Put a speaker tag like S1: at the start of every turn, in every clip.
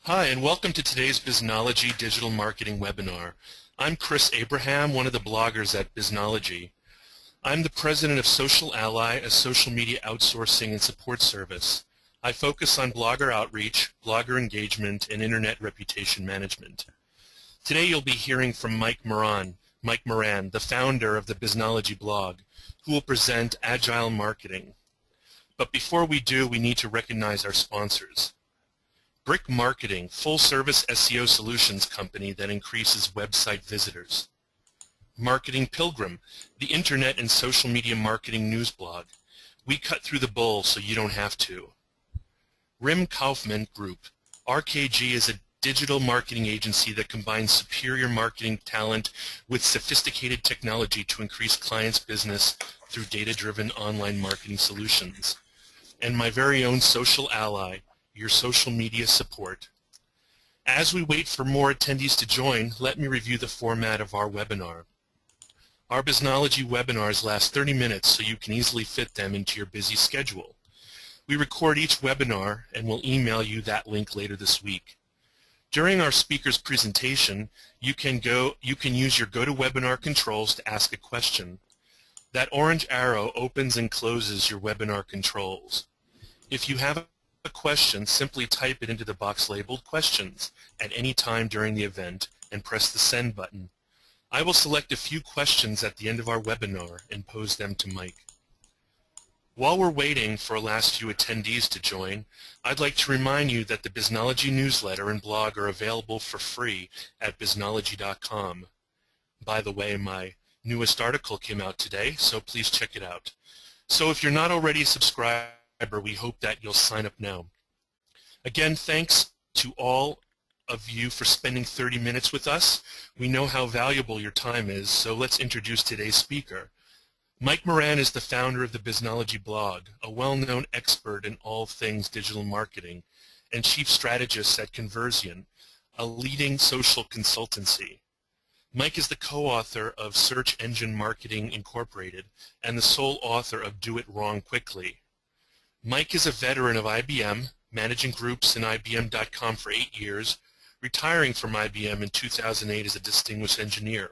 S1: Hi, and welcome to today's Biznology Digital Marketing webinar. I'm Chris Abraham, one of the bloggers at Biznology. I'm the president of Social Ally, a social media outsourcing and support service. I focus on blogger outreach, blogger engagement, and internet reputation management. Today you'll be hearing from Mike Moran, the founder of the Biznology blog, who will present Agile marketing. But before we do, we need to recognize our sponsors. Brick Marketing, full-service SEO solutions company that increases website visitors. Marketing Pilgrim, the internet and social media marketing news blog. We cut through the bull so you don't have to. Rim Kaufman Group. RKG is a digital marketing agency that combines superior marketing talent with sophisticated technology to increase clients' business through data-driven online marketing solutions. And my very own Social Ally, your social media support. As we wait for more attendees to join, let me review the format of our webinar. Our Biznology webinars last 30 minutes so you can easily fit them into your busy schedule. We record each webinar and will email you that link later this week. During our speaker's presentation, you can use your GoToWebinar controls to ask a question. That orange arrow opens and closes your webinar controls. If you have a question, simply type it into the box labeled questions at any time during the event and press the send button. I will select a few questions at the end of our webinar and pose them to Mike. While we're waiting for our last few attendees to join, I'd like to remind you that the Biznology newsletter and blog are available for free at biznology.com. By the way, my newest article came out today, so please check it out. So if you're not already a subscriber, we hope that you'll sign up now. Again, thanks to all of you for spending 30 minutes with us. We know how valuable your time is, so let's introduce today's speaker. Mike Moran is the founder of the Biznology blog, a well-known expert in all things digital marketing, and chief strategist at Conversion, a leading social consultancy. Mike is the co-author of Search Engine Marketing Incorporated and the sole author of Do It Wrong Quickly. Mike is a veteran of IBM, managing groups in IBM.com for 8 years, retiring from IBM in 2008 as a distinguished engineer.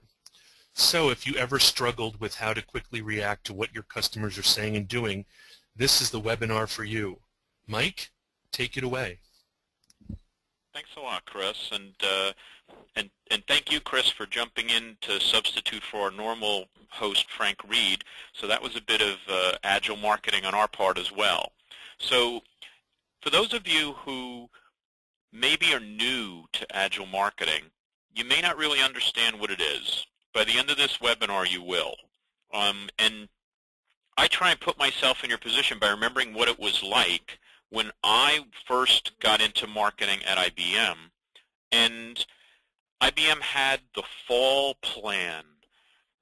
S1: So if you ever struggled with how to quickly react to what your customers are saying and doing, this is the webinar for you. Mike, take it away.
S2: Thanks a lot, Chris, and thank you, Chris, for jumping in to substitute for our normal host, Frank Reed. So that was a bit of agile marketing on our part as well. So for those of you who maybe are new to agile marketing, you may not really understand what it is. By the end of this webinar, you will. And I try and put myself in your position by remembering what it was like when I first got into marketing at IBM. And IBM had the fall plan.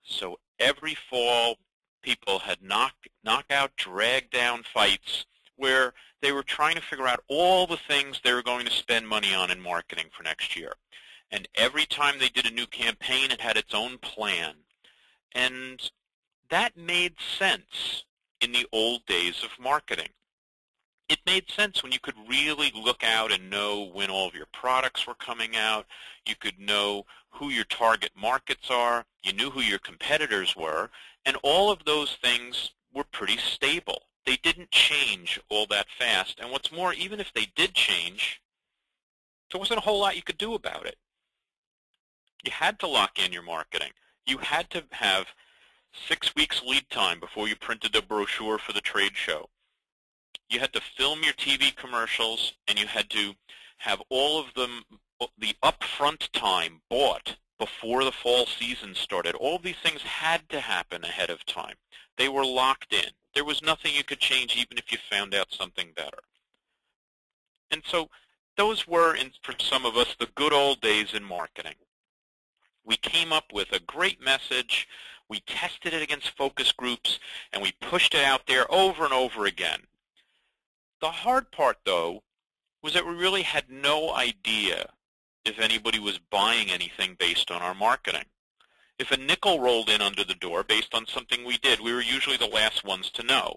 S2: So every fall, people had knockout, drag-down fights where they were trying to figure out all the things they were going to spend money on in marketing for next year. And every time they did a new campaign, it had its own plan. And that made sense in the old days of marketing. It made sense when you could really look out and know when all of your products were coming out. You could know who your target markets are. You knew who your competitors were. And all of those things were pretty stable. They didn't change all that fast. And what's more, even if they did change, there wasn't a whole lot you could do about it. You had to lock in your marketing. You had to have 6 weeks lead time before you printed a brochure for the trade show. You had to film your TV commercials, and you had to have all of them, the upfront time bought before the fall season started. All of these things had to happen ahead of time. They were locked in. There was nothing you could change even if you found out something better. And so those were, for some of us, the good old days in marketing. We came up with a great message, we tested it against focus groups, and we pushed it out there over and over again. The hard part, though, was that we really had no idea if anybody was buying anything based on our marketing. If a nickel rolled in under the door based on something we did, we were usually the last ones to know.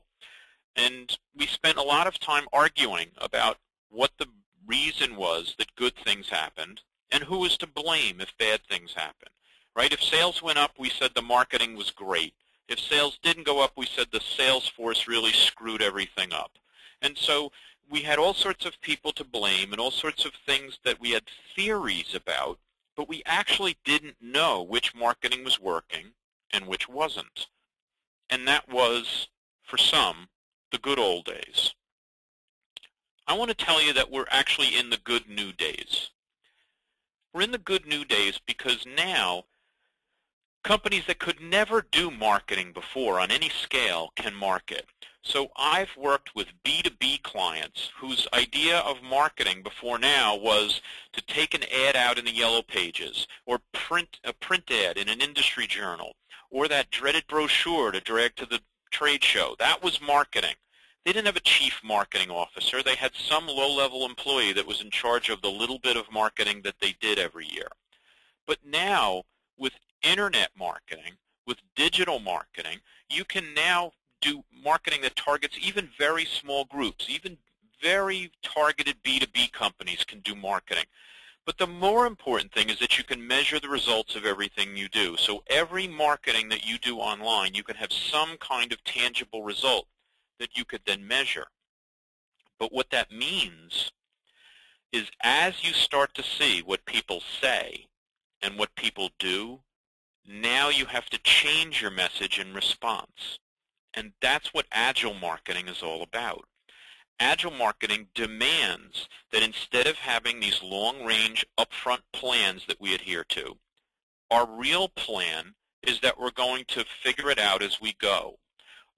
S2: And we spent a lot of time arguing about what the reason was that good things happened, and who was to blame if bad things happened, right? If sales went up, we said the marketing was great. If sales didn't go up, we said the sales force really screwed everything up. And so we had all sorts of people to blame and all sorts of things that we had theories about, but we actually didn't know which marketing was working and which wasn't. And that was, for some, the good old days. I want to tell you that we're actually in the good new days. We're in the good new days because now companies that could never do marketing before on any scale can market. So I've worked with B2B clients whose idea of marketing before now was to take an ad out in the yellow pages or print a print ad in an industry journal or that dreaded brochure to drag to the trade show. That was marketing. They didn't have a chief marketing officer. They had some low-level employee that was in charge of the little bit of marketing that they did every year. But now, with internet marketing, with digital marketing, you can now do marketing that targets even very small groups. Even very targeted B2B companies can do marketing. But the more important thing is that you can measure the results of everything you do. So every marketing that you do online, you can have some kind of tangible result that you could then measure. But what that means is as you start to see what people say and what people do, now you have to change your message in response. And that's what Agile marketing is all about. Agile marketing demands that instead of having these long-range upfront plans that we adhere to, our real plan is that we're going to figure it out as we go.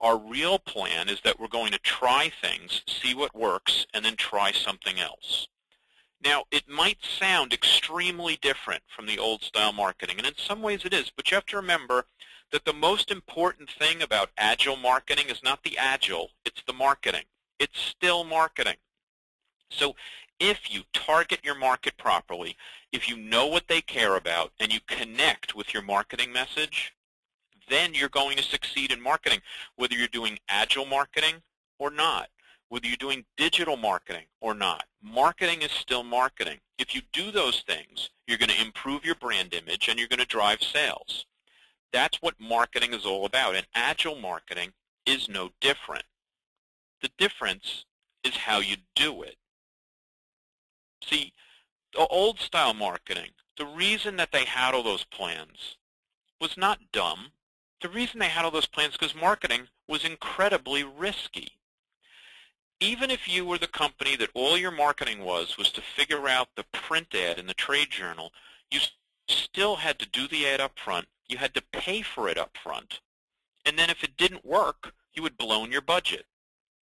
S2: Our real plan is that we're going to try things, see what works, and then try something else. Now, it might sound extremely different from the old style marketing, and in some ways it is, but you have to remember that the most important thing about Agile marketing is not the Agile, it's the marketing. It's still marketing. So if you target your market properly, if you know what they care about, and you connect with your marketing message, then you're going to succeed in marketing, whether you're doing Agile marketing or not, whether you're doing digital marketing or not. Marketing is still marketing. If you do those things, you're going to improve your brand image and you're going to drive sales. That's what marketing is all about, and Agile marketing is no different. The difference is how you do it. See, the old style marketing, the reason that they had all those plans was not dumb. The reason they had all those plans is because marketing was incredibly risky. Even if you were the company that all your marketing was to figure out the print ad in the trade journal, you still had to do the ad up front. You had to pay for it up front. And then if it didn't work, you would blow your budget.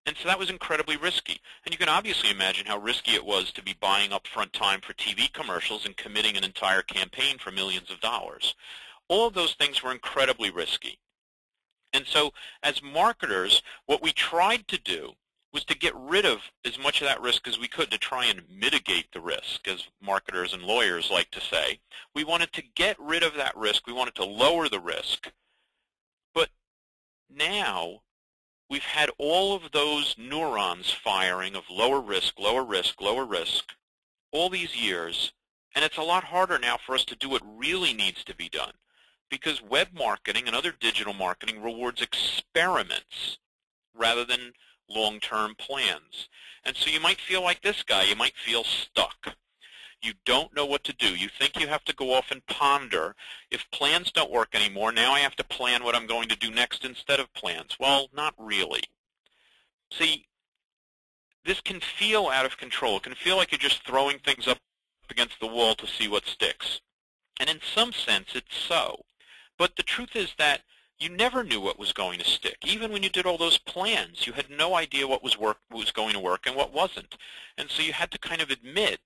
S2: And so that was incredibly risky. And you can obviously imagine how risky it was to be buying upfront time for TV commercials and committing an entire campaign for millions of dollars. All of those things were incredibly risky. And so as marketers, what we tried to do was to get rid of as much of that risk as we could, to try and mitigate the risk, as marketers and lawyers like to say. We wanted to get rid of that risk. We wanted to lower the risk. But now we've had all of those neurons firing of lower risk, lower risk, lower risk, all these years, and it's a lot harder now for us to do what really needs to be done, because web marketing and other digital marketing rewards experiments rather than long-term plans. And so you might feel like this guy. You might feel stuck. You don't know what to do. You think you have to go off and ponder. If plans don't work anymore, now I have to plan what I'm going to do next instead of plans. Well, not really. See, this can feel out of control. It can feel like you're just throwing things up against the wall to see what sticks. And in some sense, it's so. But the truth is that you never knew what was going to stick. Even when you did all those plans, you had no idea what was going to work and what wasn't. And so you had to kind of admit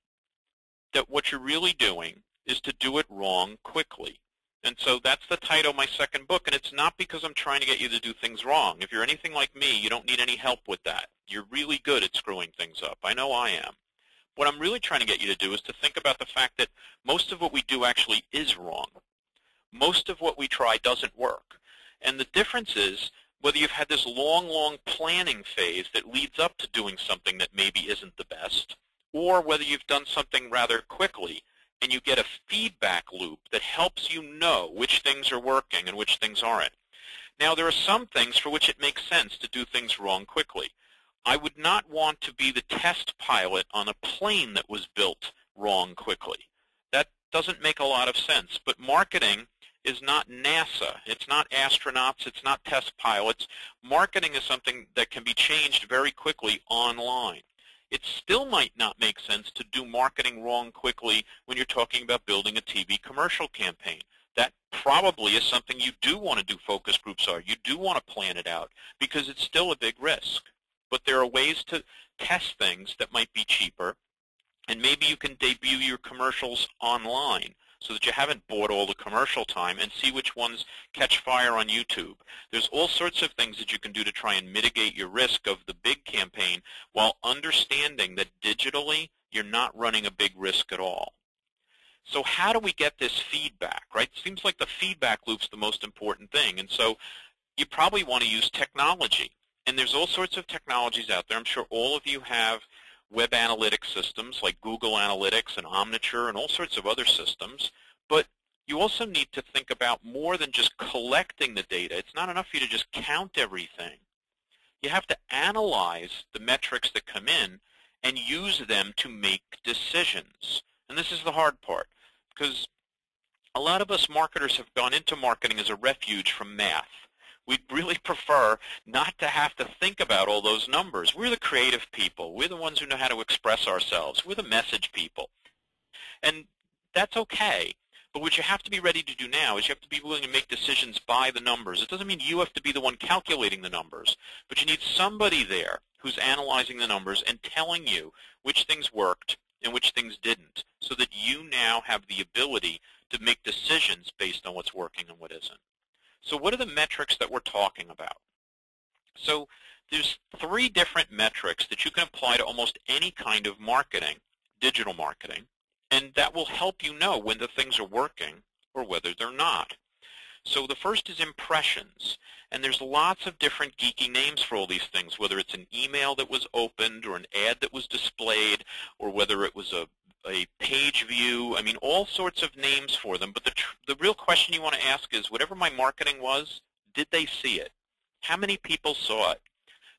S2: that what you're really doing is to do it wrong quickly. And so that's the title of my second book, and it's not because I'm trying to get you to do things wrong. If you're anything like me, you don't need any help with that. You're really good at screwing things up. I know I am. What I'm really trying to get you to do is to think about the fact that most of what we do actually is wrong. Most of what we try doesn't work. And the difference is whether you've had this long, long planning phase that leads up to doing something that maybe isn't the best, or whether you've done something rather quickly and you get a feedback loop that helps you know which things are working and which things aren't. Now, there are some things for which it makes sense to do things wrong quickly. I would not want to be the test pilot on a plane that was built wrong quickly. That doesn't make a lot of sense. But marketing is not NASA. It's not astronauts. It's not test pilots. Marketing is something that can be changed very quickly online. It still might not make sense to do marketing wrong quickly when you're talking about building a TV commercial campaign. That probably is something you do want to do focus groups on. You do want to plan it out because it's still a big risk. But there are ways to test things that might be cheaper, and maybe you can debut your commercials online so that you haven't bought all the commercial time and see which ones catch fire on YouTube. There's all sorts of things that you can do to try and mitigate your risk of the big campaign while understanding that digitally you're not running a big risk at all. So how do we get this feedback, right? It seems like the feedback loop's the most important thing. And so you probably want to use technology. And there's all sorts of technologies out there. I'm sure all of you have web analytics systems like Google Analytics and Omniture and all sorts of other systems. But you also need to think about more than just collecting the data. It's not enough for you to just count everything. You have to analyze the metrics that come in and use them to make decisions. And this is the hard part, because a lot of us marketers have gone into marketing as a refuge from math. We'd really prefer not to have to think about all those numbers. We're the creative people. We're the ones who know how to express ourselves. We're the message people. And that's okay. But what you have to be ready to do now is you have to be willing to make decisions by the numbers. It doesn't mean you have to be the one calculating the numbers, but you need somebody there who's analyzing the numbers and telling you which things worked and which things didn't, so that you now have the ability to make decisions based on what's working and what isn't. So what are the metrics that we're talking about? So there's 3 different metrics that you can apply to almost any kind of marketing, digital marketing, and that will help you know when the things are working or whether they're not. So the first is impressions, and there's lots of different geeky names for all these things, whether it's an email that was opened or an ad that was displayed, or whether it was a page view. I mean, all sorts of names for them. But the real question you want to ask is, whatever my marketing was, did they see it? How many people saw it?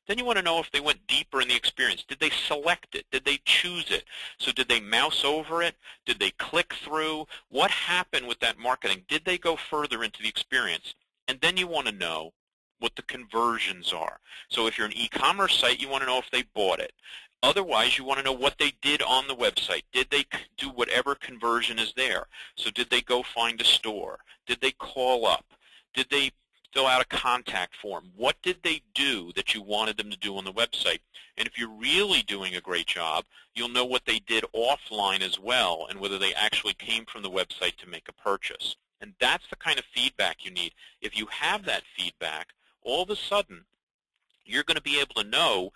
S2: Then you want to know if they went deeper in the experience. Did they select it? Did they choose it? So did they mouse over it? Did they click through? What happened with that marketing? Did they go further into the experience? And then you want to know what the conversions are. So if you're an e-commerce site, you want to know if they bought it. Otherwise, you want to know what they did on the website. Did they do whatever conversion is there? So did they go find a store? Did they call up? Did they fill out a contact form? What did they do that you wanted them to do on the website? And if you're really doing a great job, you'll know what they did offline as well and whether they actually came from the website to make a purchase. And that's the kind of feedback you need. If you have that feedback, all of a sudden, you're going to be able to know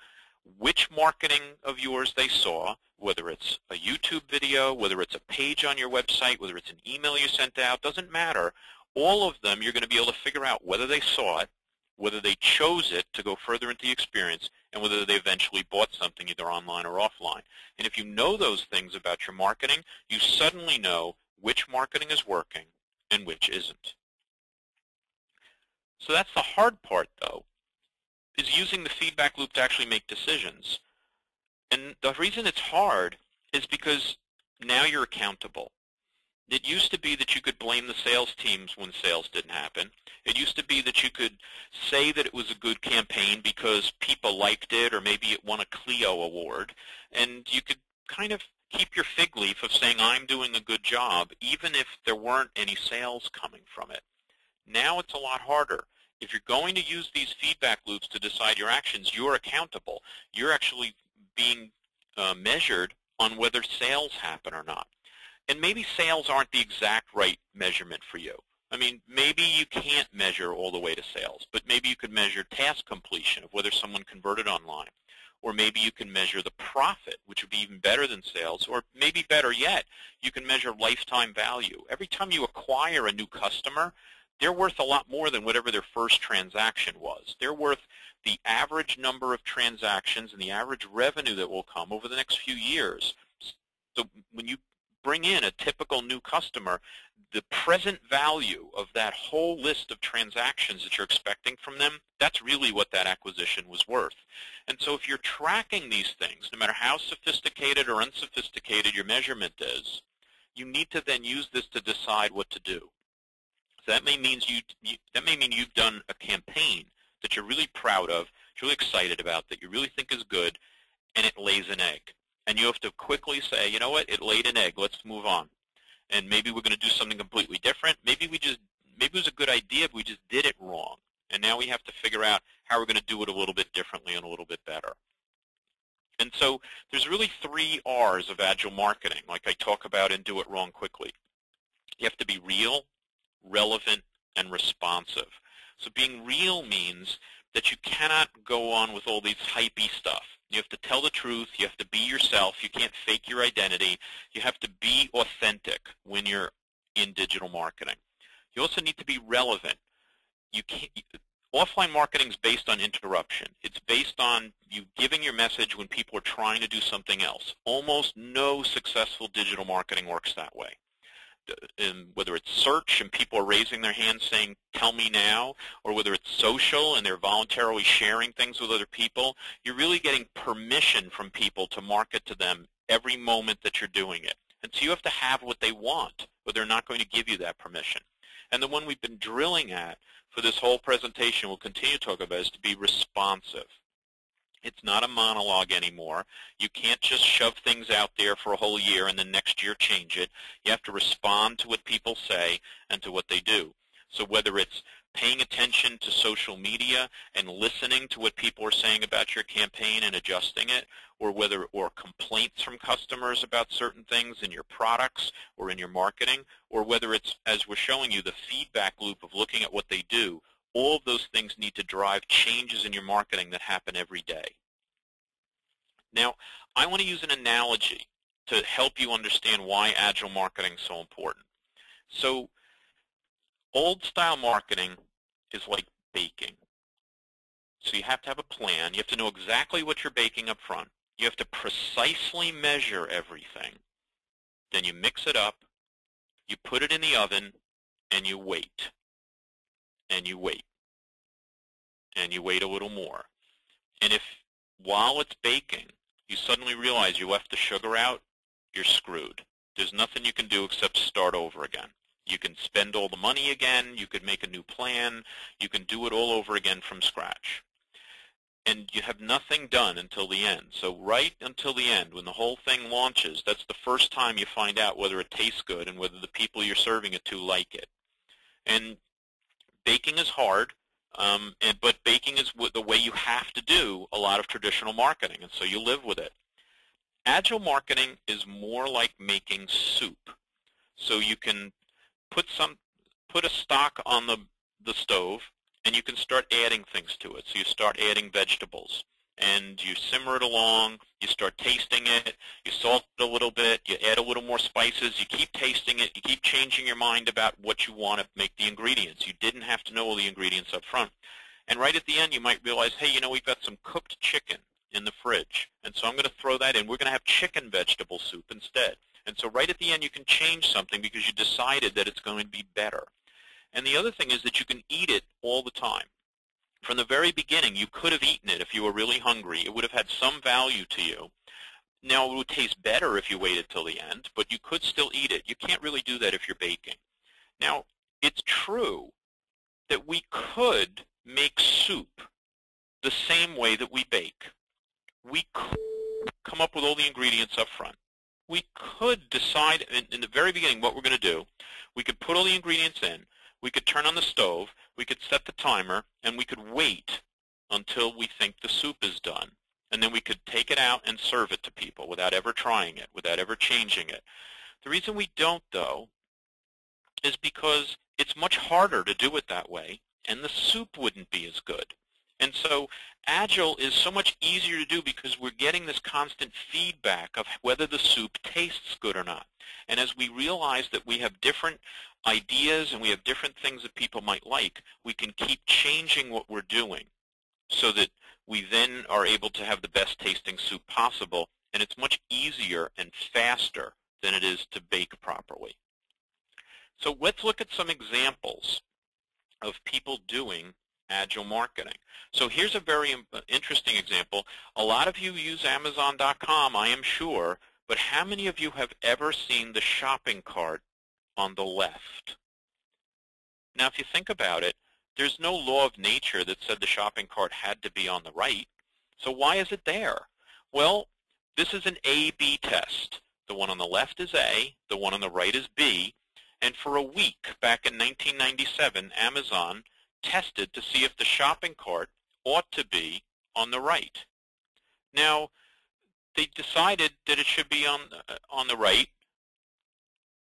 S2: which marketing of yours they saw, whether it's a YouTube video, whether it's a page on your website, whether it's an email you sent out, doesn't matter. All of them, you're going to be able to figure out whether they saw it, whether they chose it to go further into the experience, and whether they eventually bought something either online or offline. And if you know those things about your marketing, you suddenly know which marketing is working and which isn't. So that's the hard part, though, is using the feedback loop to actually make decisions. And the reason it's hard is because now you're accountable. It used to be that you could blame the sales teams when sales didn't happen. It used to be that you could say that it was a good campaign because people liked it, or maybe it won a Clio award, and you could kind of keep your fig leaf of saying, I'm doing a good job, even if there weren't any sales coming from it. Now it's a lot harder. If you're going to use these feedback loops to decide your actions, you're accountable. You're actually being measured on whether sales happen or not. And maybe sales aren't the exact right measurement for you. I mean, maybe you can't measure all the way to sales, but maybe you could measure task completion of whether someone converted online. Or maybe you can measure the profit, which would be even better than sales. Or maybe better yet, you can measure lifetime value. Every time you acquire a new customer, they're worth a lot more than whatever their first transaction was. They're worth the average number of transactions and the average revenue that will come over the next few years. So when you bring in a typical new customer, the present value of that whole list of transactions that you're expecting from them, that's really what that acquisition was worth. And so if you're tracking these things, no matter how sophisticated or unsophisticated your measurement is, you need to then use this to decide what to do. So that may mean you've done a campaign that you're really proud of, you're really excited about, that you really think is good, and it lays an egg. And you have to quickly say, you know what, it laid an egg, let's move on. And maybe we're going to do something completely different. Maybe it was a good idea, but we just did it wrong. And now we have to figure out how we're going to do it a little bit differently and a little bit better. And so there's really 3 R's of Agile marketing, like I talk about in Do It Wrong Quickly. You have to be real, relevant, and responsive. So being real means that you cannot go on with all these hypey stuff. You have to tell the truth. You have to be yourself. You can't fake your identity. You have to be authentic when you're in digital marketing. You also need to be relevant. Offline marketing is based on interruption. It's based on you giving your message when people are trying to do something else. Almost no successful digital marketing works that way. Whether it's search and people are raising their hands saying, tell me now, or whether it's social and they're voluntarily sharing things with other people, you're really getting permission from people to market to them every moment that you're doing it. And so you have to have what they want, or they're not going to give you that permission. And the one we've been drilling at for this whole presentation, we'll continue to talk about, is to be responsive. It's not a monologue anymore. You can't just shove things out there for a whole year and then next year change it. You have to respond to what people say and to what they do. So whether it's paying attention to social media and listening to what people are saying about your campaign and adjusting it, or complaints from customers about certain things in your products or in your marketing, or whether it's, as we're showing you, the feedback loop of looking at what they do, all of those things need to drive changes in your marketing that happen every day. Now, I want to use an analogy to help you understand why Agile marketing is so important. So, old-style marketing is like baking. So you have to have a plan. You have to know exactly what you're baking up front. You have to precisely measure everything. Then you mix it up, you put it in the oven, and you wait. And you wait. And you wait a little more. And if, while it's baking, you suddenly realize you left the sugar out, you're screwed. There's nothing you can do except start over again. You can spend all the money again, you could make a new plan, you can do it all over again from scratch. And you have nothing done until the end. So right until the end, when the whole thing launches, that's the first time you find out whether it tastes good and whether the people you're serving it to like it. And baking is hard, but baking is the way you have to do a lot of traditional marketing, and so you live with it. Agile marketing is more like making soup. So you can put a stock on the stove, and you can start adding things to it. So you start adding vegetables, and you simmer it along, you start tasting it, you salt it a little bit, you add a little more spices, you keep tasting it, you keep changing your mind about what you want to make the ingredients. You didn't have to know all the ingredients up front. And right at the end, you might realize, hey, you know, we've got some cooked chicken in the fridge, and so I'm going to throw that in. We're going to have chicken vegetable soup instead. And so right at the end, you can change something because you decided that it's going to be better. And the other thing is that you can eat it all the time. From the very beginning, you could have eaten it if you were really hungry. It would have had some value to you. Now, it would taste better if you waited till the end, but you could still eat it. You can't really do that if you're baking. Now, it's true that we could make soup the same way that we bake. We could come up with all the ingredients up front. We could decide in the very beginning what we're going to do. We could put all the ingredients in. We could turn on the stove. We could set the timer, and we could wait until we think the soup is done. And then we could take it out and serve it to people without ever trying it, without ever changing it. The reason we don't, though, is because it's much harder to do it that way, and the soup wouldn't be as good. And so Agile is so much easier to do because we're getting this constant feedback of whether the soup tastes good or not. And as we realize that we have different ideas and we have different things that people might like, we can keep changing what we're doing so that we then are able to have the best tasting soup possible and it's much easier and faster than it is to bake properly. So let's look at some examples of people doing Agile marketing. So here's a very interesting example. A lot of you use Amazon.com, I am sure, but how many of you have ever seen the shopping cart on the left? Now, if you think about it, there's no law of nature that said the shopping cart had to be on the right. So why is it there? Well, this is an A-B test. The one on the left is A, the one on the right is B, and for a week back in 1997, Amazon tested to see if the shopping cart ought to be on the right. Now, they decided that it should be on the right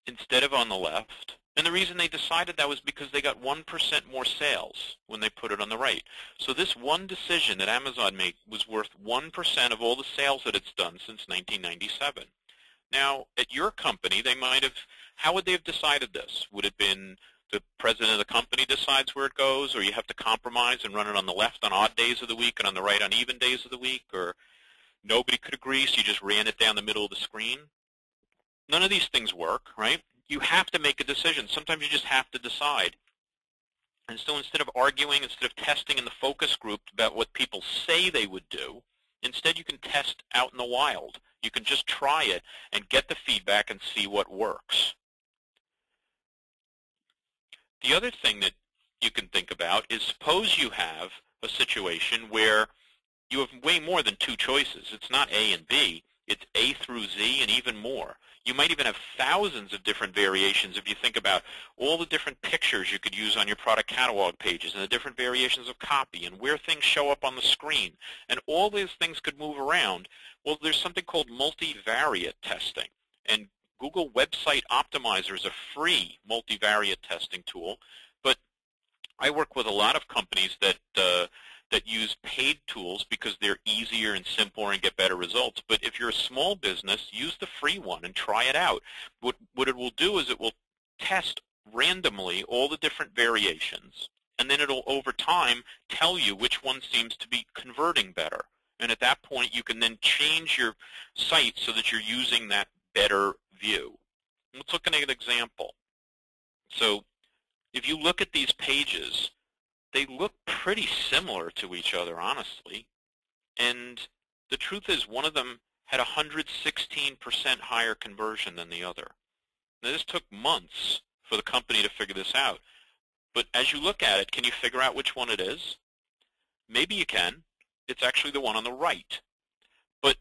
S2: instead of on the left. And the reason they decided that was because they got 1% more sales when they put it on the right. So this one decision that Amazon made was worth 1% of all the sales that it's done since 1997. Now, at your company, they might have, how would they have decided this? Would it have been the president of the company decides where it goes, or you have to compromise and run it on the left on odd days of the week and on the right on even days of the week, or nobody could agree, so you just ran it down the middle of the screen? None of these things work, right? You have to make a decision. Sometimes you just have to decide. And so instead of arguing, instead of testing in the focus group about what people say they would do, instead you can test out in the wild. You can just try it and get the feedback and see what works. The other thing that you can think about is, suppose you have a situation where you have way more than two choices. It's not A and B. It's A through Z and even more. You might even have thousands of different variations if you think about all the different pictures you could use on your product catalog pages and the different variations of copy and where things show up on the screen. And all these things could move around. Well, there's something called multivariate testing. And Google Website Optimizer is a free multivariate testing tool. But I work with a lot of companies that use paid tools because they're easier and simpler and get better results. But if you're a small business, use the free one and try it out. What it will do is it will test randomly all the different variations, and then it'll, over time, tell you which one seems to be converting better. And at that point, you can then change your site so that you're using that better view. Let's look at an example. So if you look at these pages, they look pretty similar to each other, honestly. And the truth is, one of them had 116% higher conversion than the other. Now, this took months for the company to figure this out. But as you look at it, can you figure out which one it is? Maybe you can. It's actually the one on the right. But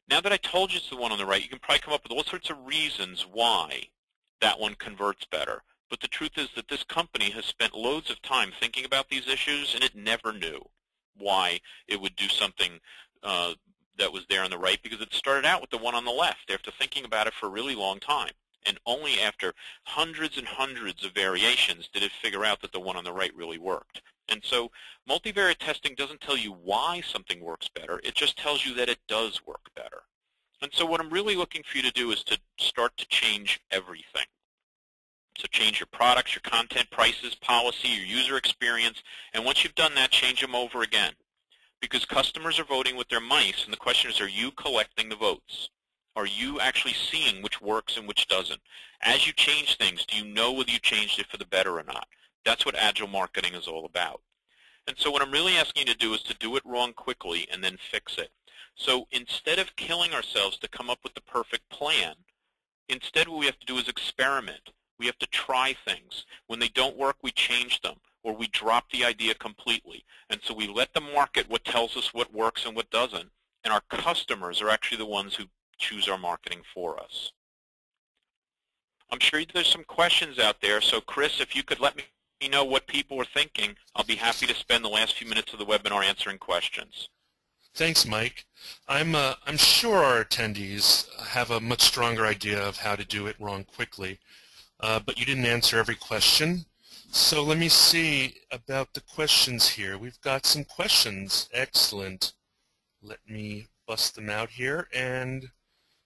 S2: now that I told you it's the one on the right, you can probably come up with all sorts of reasons why that one converts better. But the truth is that this company has spent loads of time thinking about these issues, and it never knew why it would do something that was there on the right, because it started out with the one on the left after thinking about it for a really long time. And only after hundreds and hundreds of variations did it figure out that the one on the right really worked. And so multivariate testing doesn't tell you why something works better. It just tells you that it does work better. And so what I'm really looking for you to do is to start to change everything. So change your products, your content, prices, policy, your user experience, and once you've done that, change them over again. Because customers are voting with their mice, and the question is, are you collecting the votes? Are you actually seeing which works and which doesn't? As you change things, do you know whether you changed it for the better or not? That's what Agile marketing is all about. And so what I'm really asking you to do is to do it wrong quickly and then fix it. So instead of killing ourselves to come up with the perfect plan, instead what we have to do is experiment. We have to try things. When they don't work, we change them, or we drop the idea completely. And so we let the market what tells us what works and what doesn't, and our customers are actually the ones who choose our marketing for us. I'm sure there's some questions out there, so Chris, if you could let me know what people are thinking, I'll be happy to spend the last few minutes of the webinar answering questions.
S1: Thanks, Mike. I'm sure our attendees have a much stronger idea of how to do it wrong quickly. But you didn't answer every question. So let me see about the questions here. We've got some questions. Excellent. Let me bust them out here and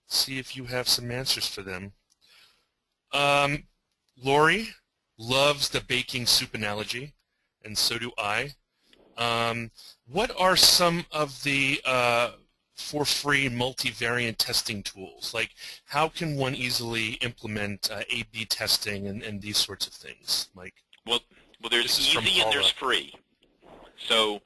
S1: see if you have some answers for them. Lori loves the baking soup analogy, and so do I. What are some of the for free multivariate testing tools? Like, how can one easily implement A/B testing and these sorts of things, Mike?
S2: Well, there's easy and there's free. So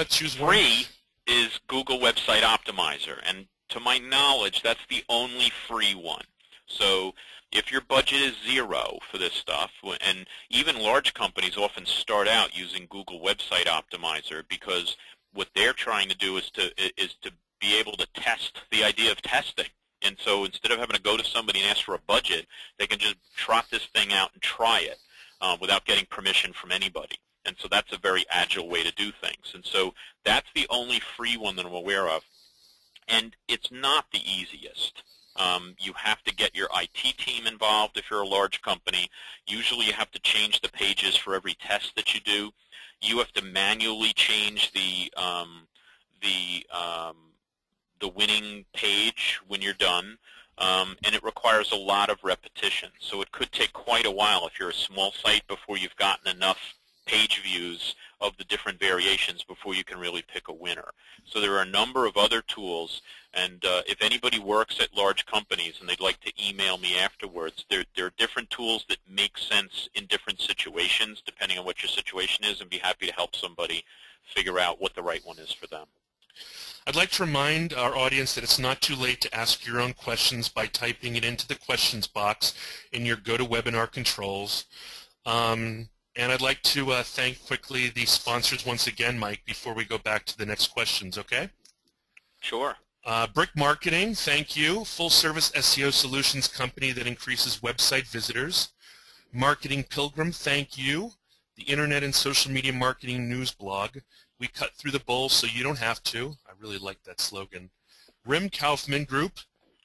S1: choose one.
S2: Free is Google Website Optimizer, and to my knowledge, that's the only free one. So if your budget is zero for this stuff, and even large companies often start out using Google Website Optimizer because what they're trying to do is to be able to test the idea of testing. And so instead of having to go to somebody and ask for a budget, they can just trot this thing out and try it without getting permission from anybody. And so that's a very agile way to do things. And so that's the only free one that I'm aware of. And it's not the easiest. You have to get your IT team involved if you're a large company. Usually you have to change the pages for every test that you do. You have to manually change the winning page when you're done. And it requires a lot of repetition. So it could take quite a while if you're a small site before you've gotten enough page views of the different variations before you can really pick a winner. So there are a number of other tools, and if anybody works at large companies and they'd like to email me afterwards, there are different tools that make sense in different situations depending on what your situation is, and be happy to help somebody figure out what the right one is for them.
S1: I'd like to remind our audience that it's not too late to ask your own questions by typing it into the questions box in your GoToWebinar controls. And I'd like to thank quickly the sponsors once again, Mike, before we go back to the next questions, okay?
S2: Sure.
S1: Brick Marketing, thank you. Full-service SEO solutions company that increases website visitors. Marketing Pilgrim, thank you. The Internet and Social Media Marketing News Blog. We cut through the bowl so you don't have to. I really like that slogan. Rim Kaufman Group.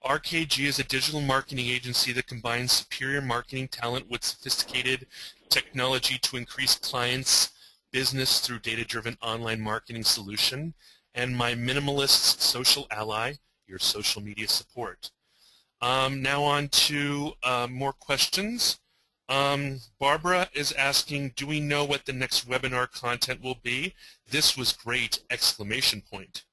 S1: RKG is a digital marketing agency that combines superior marketing talent with sophisticated technology to increase clients' business through data-driven online marketing solution. And my minimalist social ally, your social media support. Now on to more questions. Barbara is asking, do we know what the next webinar content will be? This was great! Exclamation point.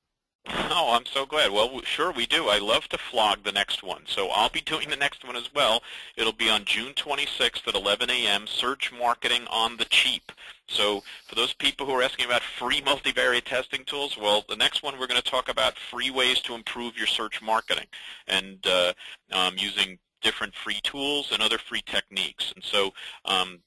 S2: Oh, I'm so glad. Well, sure we do. I love to flog the next one. So I'll be doing the next one as well. It'll be on June 26th at 11 a.m., Search Marketing on the Cheap. So for those people who are asking about free multivariate testing tools, well, the next one we're going to talk about free ways to improve your search marketing and using different free tools and other free techniques. And so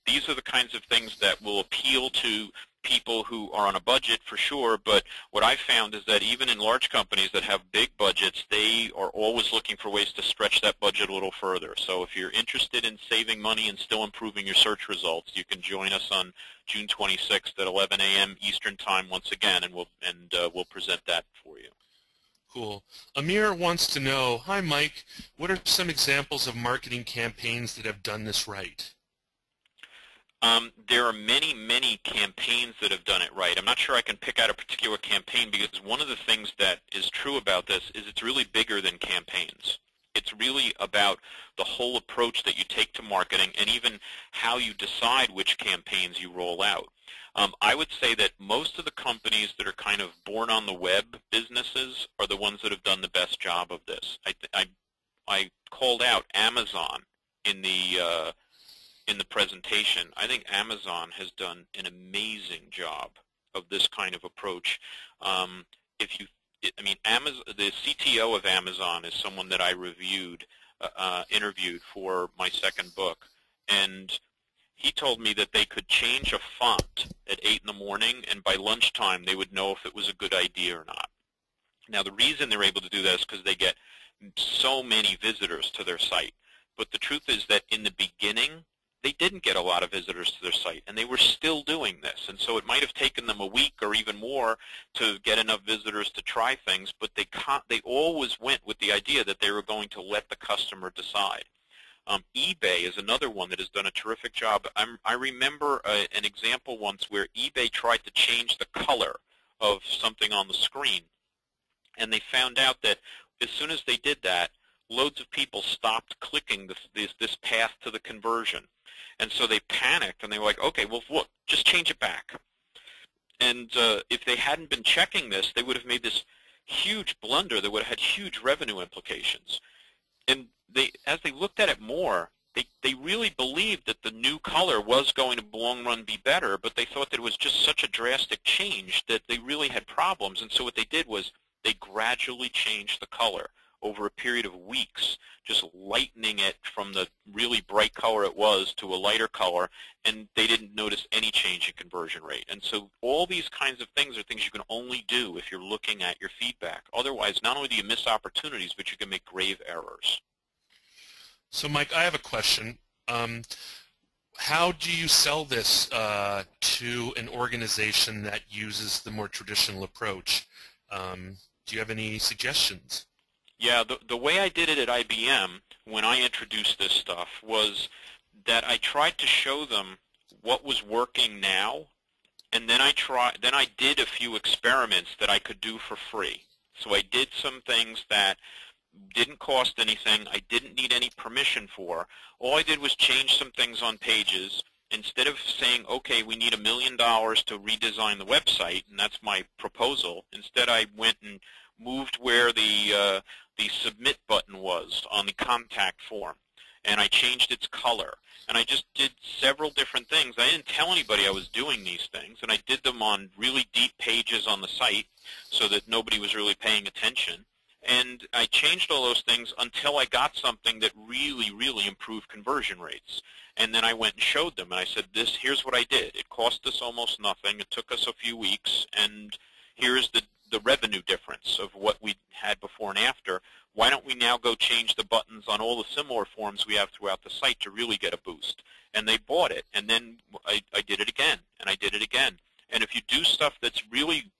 S2: these are the kinds of things that will appeal to people who are on a budget for sure, but what I found is that even in large companies that have big budgets, they are always looking for ways to stretch that budget a little further. So if you're interested in saving money and still improving your search results, you can join us on June 26th at 11 a.m. Eastern Time once again, and we'll present that for you.
S1: Cool. Amir wants to know, hi Mike, what are some examples of marketing campaigns that have done this right?
S2: There are many, many campaigns that have done it right. I'm not sure I can pick out a particular campaign because one of the things that is true about this is it's really bigger than campaigns. It's really about the whole approach that you take to marketing and even how you decide which campaigns you roll out. I would say that most of the companies that are kind of born on the web businesses are the ones that have done the best job of this. I called out Amazon in the presentation. I think Amazon has done an amazing job of this kind of approach. The CTO of Amazon is someone that I interviewed for my second book, and he told me that they could change a font at 8 in the morning, and by lunchtime they would know if it was a good idea or not. Now, the reason they're able to do that is because they get so many visitors to their site. But the truth is that in the beginning, they didn't get a lot of visitors to their site, and they were still doing this. And so it might have taken them a week or even more to get enough visitors to try things, but they always went with the idea that they were going to let the customer decide. eBay is another one that has done a terrific job. I remember an example once where eBay tried to change the color of something on the screen, and they found out that as soon as they did that, loads of people stopped clicking this path to the conversion. And so they panicked, and they were like, okay, well, look, just change it back. And if they hadn't been checking this, they would have made this huge blunder that would have had huge revenue implications. And as they looked at it more, they really believed that the new color was going to long run be better, but they thought that it was just such a drastic change that they really had problems. And so what they did was they gradually changed the color over a period of weeks, just lightening it from the really bright color it was to a lighter color, and they didn't notice any change in conversion rate. And so all these kinds of things are things you can only do if you're looking at your feedback. Otherwise, not only do you miss opportunities, but you can make grave errors.
S1: So, Mike, I have a question. How do you sell this to an organization that uses the more traditional approach? Do you have any suggestions?
S2: Yeah, the way I did it at IBM when I introduced this stuff was that I tried to show them what was working now, and then I did a few experiments that I could do for free. So I did some things that didn't cost anything, I didn't need any permission for. All I did was change some things on pages. Instead of saying, okay, we need $1 million to redesign the website, and that's my proposal, instead I went and moved where the submit button was on the contact form, and I changed its color. And I just did several different things. I didn't tell anybody I was doing these things, and I did them on really deep pages on the site so that nobody was really paying attention. And I changed all those things until I got something that really, really improved conversion rates. And then I went and showed them, and I said, here's what I did. It cost us almost nothing. It took us a few weeks, and here's the revenue difference of what we had before and after. Why don't we now go change the buttons on all the similar forms we have throughout the site to really get a boost? And they bought it, and then I did it again, and I did it again. And if you do stuff that's really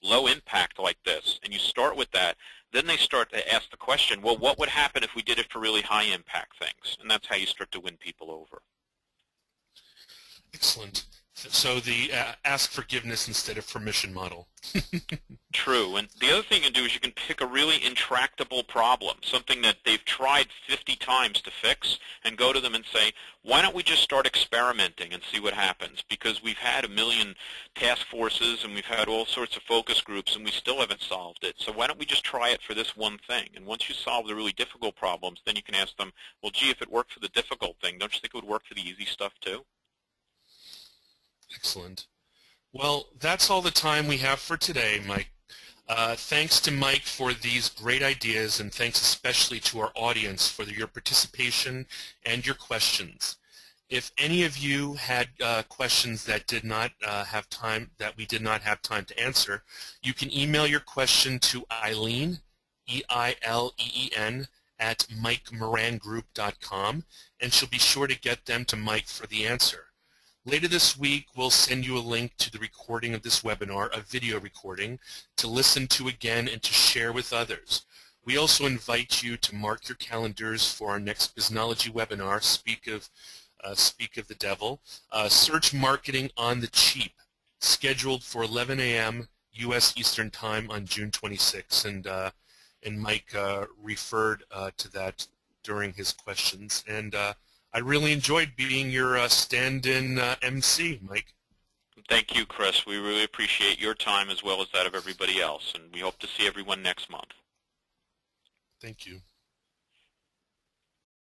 S2: low impact like this, and you start with that, then they start to ask the question, well, what would happen if we did it for really high impact things? And that's how you start to win people over.
S1: Excellent. So the ask forgiveness instead of permission model.
S2: True. And the other thing you can do is you can pick a really intractable problem, something that they've tried 50 times to fix, and go to them and say, why don't we just start experimenting and see what happens? Because we've had 1 million task forces and we've had all sorts of focus groups and we still haven't solved it. So why don't we just try it for this one thing? And once you solve the really difficult problems, then you can ask them, well, gee, if it worked for the difficult thing, don't you think it would work for the easy stuff too?
S1: Excellent. Well, that's all the time we have for today, Mike. Thanks to Mike for these great ideas, and thanks especially to our audience for your participation and your questions. If any of you had questions that we did not have time to answer, you can email your question to Eileen, E-I-L-E-E-N, at MikeMoranGroup.com, and she'll be sure to get them to Mike for the answer. Later this week, we'll send you a link to the recording of this webinar, a video recording, to listen to again and to share with others. We also invite you to mark your calendars for our next Biznology webinar, Speak of the Devil, Search Marketing on the Cheap, scheduled for 11 a.m. U.S. Eastern Time on June 26. And Mike referred to that during his questions. And I really enjoyed being your stand-in MC, Mike.
S2: Thank you, Chris. We really appreciate your time as well as that of everybody else, and we hope to see everyone next month.
S1: Thank you.